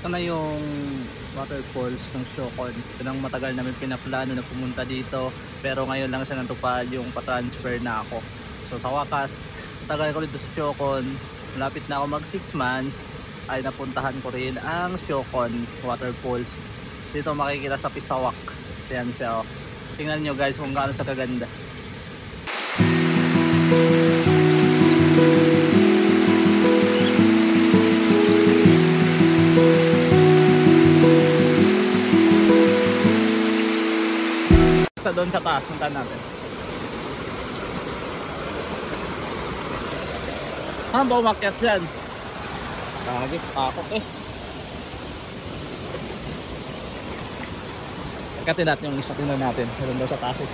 Ito na yung waterfalls ng Siocon. Ito nang matagal namin pinaplano na pumunta dito, pero ngayon lang siya natupad yung patransfer na ako. So sa wakas, tagal ko dito sa Siocon, malapit na ako mag 6 months, ay napuntahan ko rin ang Siocon waterfalls. Dito makikita sa Pisawak. Ayan siya, oh. Tingnan nyo guys kung gaano sa kaganda. Sa doon sa taas, puntahan natin. Ba umakyat dyan? Lagi, takot eh. Katin natin yung isa, tingnan natin. Meron daw sa taas eh.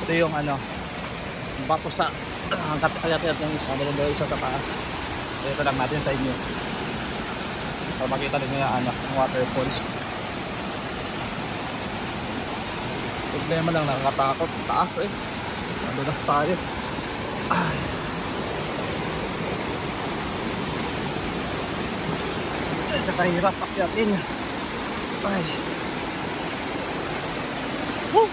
Ito yung ano, bato sa ang katin yung isa. Meron daw isa sa taas. Ito lang natin sa inyo para makita din nyo yung waterfalls. Problema lang, nakakatakot. Taas eh. Madulas tayo. Ay. At saka hirap akyatin. Ay. Woo!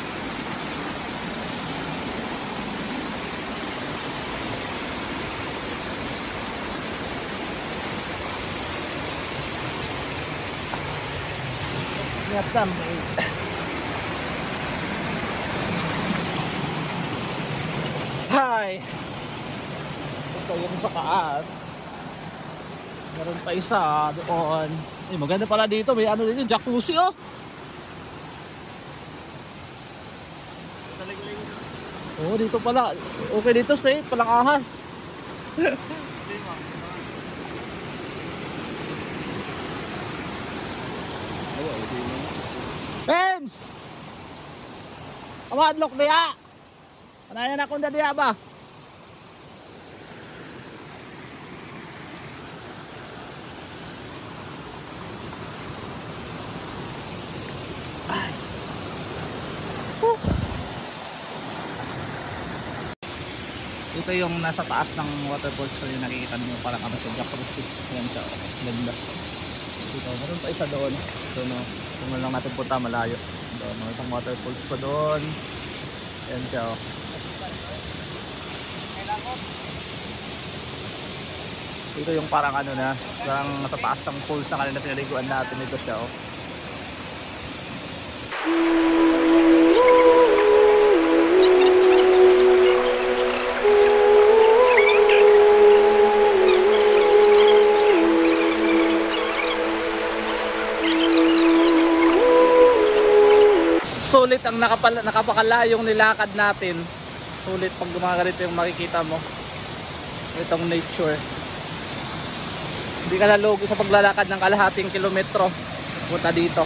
Yatam. Hi! Ito yung sa taas. Meron pa isa doon. Eh, maganda pala dito. May ano dito, jacuzzi oh. Oh, dito pala. Okay dito safe, palang ahas. Pems! Awadlok diya! Panayan akong diya ba? Ito yung nasa taas ng waterfalls ko yung nakikita nyo, parang kami sa jacuzzi. Ayan siya, ganda. Dito, meron pa isa doon. Ito no, kung lang natin punta malayo. Doon, may isang waterfalls pa doon. Ayan siya. Ito yung parang ano na, parang nasa taas ng falls na kanina pinaliguan natin. Ito siya oh. Sulit ang napakalayong nilakad natin. Sulit pag gumaganito yung makikita mo. Itong nature. Hindi ka nalugi sa paglalakad ng kalahating kilometro. Punta dito.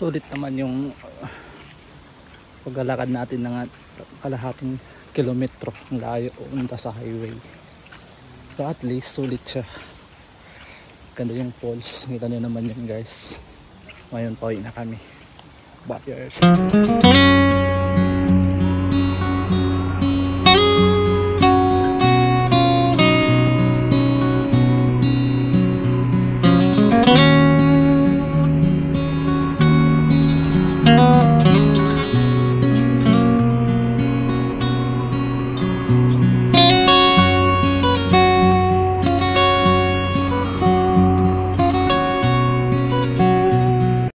Sulit naman yung paglalakad natin ng kalahating kilometro ng layo punta sa highway. So at least sulit siya. Ganda yung falls. Kita nyo naman yan guys. Ngayon pauwi na kami. Bye.